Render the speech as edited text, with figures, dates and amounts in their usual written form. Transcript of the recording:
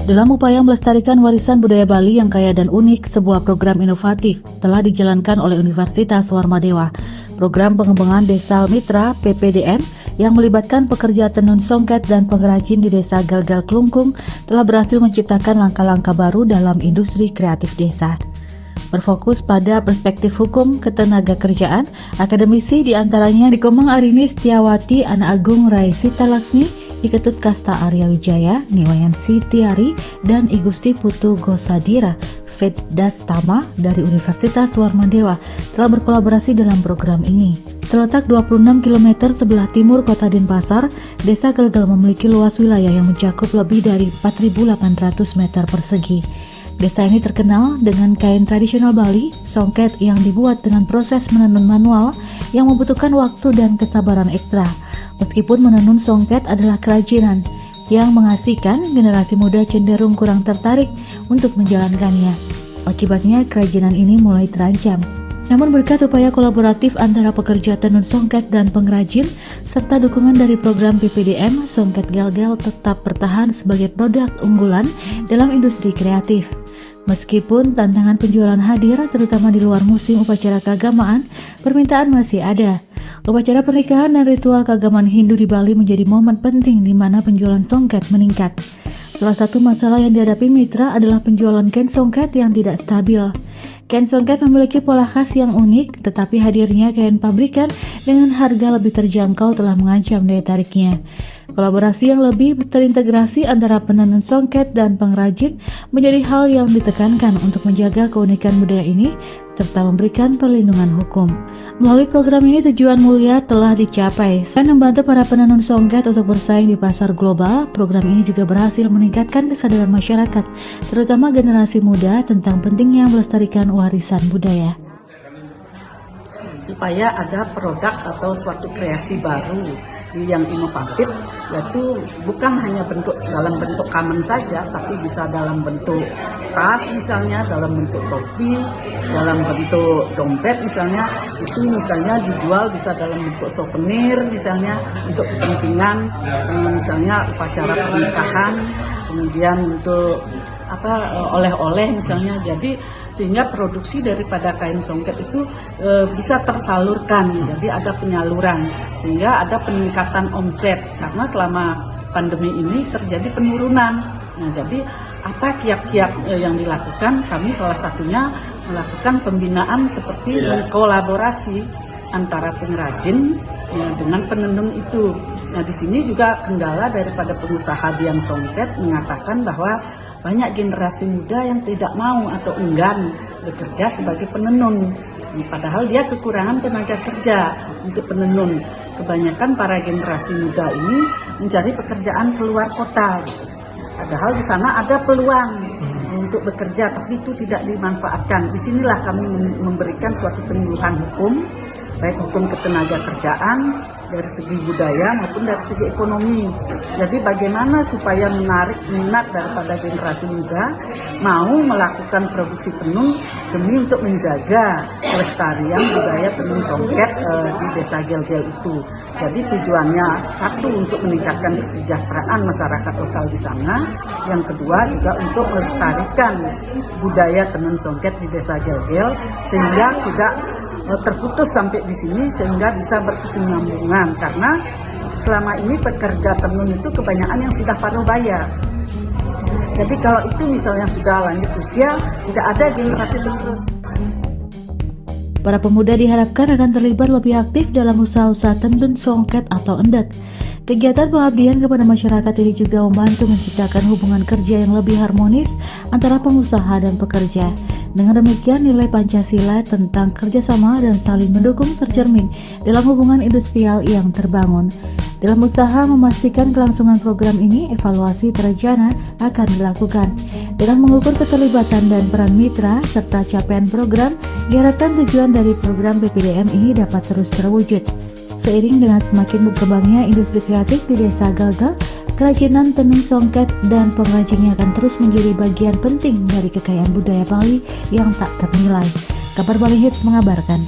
Dalam upaya melestarikan warisan budaya Bali yang kaya dan unik, sebuah program inovatif telah dijalankan oleh Universitas Warmadewa. Program pengembangan Desa Mitra (PPDM) yang melibatkan pekerja tenun songket dan pengrajin di Desa Galgal Klungkung telah berhasil menciptakan langkah-langkah baru dalam industri kreatif desa. Berfokus pada perspektif hukum ketenagakerjaan, akademisi diantaranya Dikomang Arini Setiawati, Ana Agung Raisita Laksmi, Iketut Kasta Arya Wijaya, Niwayansi Tiari, dan Igusti Putu Gosadira Veddastama dari Universitas Warmadewa telah berkolaborasi dalam program ini. Terletak 26 km sebelah timur kota Denpasar, Desa Galgal memiliki luas wilayah yang mencakup lebih dari 4.800 meter persegi. Desa ini terkenal dengan kain tradisional Bali, songket yang dibuat dengan proses menenun manual yang membutuhkan waktu dan kesabaran ekstra. Meskipun menenun songket adalah kerajinan yang mengasihkan, generasi muda cenderung kurang tertarik untuk menjalankannya. Akibatnya, kerajinan ini mulai terancam. Namun berkat upaya kolaboratif antara pekerja tenun songket dan pengrajin, serta dukungan dari program PPDM, songket Galgal tetap bertahan sebagai produk unggulan dalam industri kreatif. Meskipun tantangan penjualan hadir, terutama di luar musim upacara keagamaan, permintaan masih ada. Upacara pernikahan dan ritual keagamaan Hindu di Bali menjadi momen penting di mana penjualan songket meningkat. Salah satu masalah yang dihadapi Mitra adalah penjualan kain songket yang tidak stabil. Kain songket memiliki pola khas yang unik, tetapi hadirnya kain pabrikan dengan harga lebih terjangkau telah mengancam daya tariknya. Kolaborasi yang lebih terintegrasi antara penenun songket dan pengrajin menjadi hal yang ditekankan untuk menjaga keunikan budaya ini serta memberikan perlindungan hukum. Melalui program ini tujuan mulia telah dicapai. Selain membantu para penenun songket untuk bersaing di pasar global, program ini juga berhasil meningkatkan kesadaran masyarakat, terutama generasi muda tentang pentingnya melestarikan warisan budaya. Supaya ada produk atau suatu kreasi baru yang inovatif, yaitu bukan hanya dalam bentuk kamen saja, tapi bisa dalam bentuk tas misalnya, dalam bentuk topi, dalam bentuk dompet misalnya, itu misalnya dijual bisa dalam bentuk souvenir misalnya untuk kepentingan misalnya upacara pernikahan, kemudian untuk oleh-oleh misalnya. Jadi sehingga produksi daripada kain songket itu bisa tersalurkan, jadi ada penyaluran, sehingga ada peningkatan omset karena selama pandemi ini terjadi penurunan. Nah, jadi apa kiat-kiat yang dilakukan? Kami salah satunya melakukan pembinaan seperti kolaborasi antara pengrajin dengan penenun itu. Nah, di sini juga kendala daripada pengusaha biang songket mengatakan bahwa banyak generasi muda yang tidak mau atau enggan bekerja sebagai penenun. Padahal dia kekurangan tenaga kerja untuk penenun. Kebanyakan para generasi muda ini mencari pekerjaan keluar kota. Padahal di sana ada peluang untuk bekerja, tapi itu tidak dimanfaatkan. Disinilah kami memberikan suatu penyuluhan hukum, baik hukum ketenaga kerjaan, dari segi budaya maupun dari segi ekonomi. Jadi bagaimana supaya menarik minat daripada generasi muda mau melakukan produksi tenun demi untuk menjaga kelestarian budaya tenun songket di Desa Galgal itu. Jadi tujuannya satu untuk meningkatkan kesejahteraan masyarakat lokal di sana, yang kedua juga untuk melestarikan budaya tenun songket di Desa Galgal sehingga tidak terputus sampai di sini, sehingga bisa berkesinambungan karena selama ini pekerja tenun itu kebanyakan yang sudah paruh baya. Jadi kalau itu misalnya sudah lanjut usia, tidak ada generasi penerus. Para pemuda diharapkan akan terlibat lebih aktif dalam usaha-usaha tenun songket atau endet. Kegiatan pengabdian kepada masyarakat ini juga membantu menciptakan hubungan kerja yang lebih harmonis antara pengusaha dan pekerja. Dengan demikian, nilai Pancasila tentang kerjasama dan saling mendukung tercermin dalam hubungan industrial yang terbangun. Dalam usaha memastikan kelangsungan program ini, evaluasi terencana akan dilakukan. Dengan mengukur keterlibatan dan peran mitra serta capaian program, diharapkan tujuan dari program PPDM ini dapat terus terwujud. Seiring dengan semakin berkembangnya industri kreatif di Desa Galgal, kerajinan tenun songket dan pengrajinnya akan terus menjadi bagian penting dari kekayaan budaya Bali yang tak ternilai. Kabar Bali Hits mengabarkan.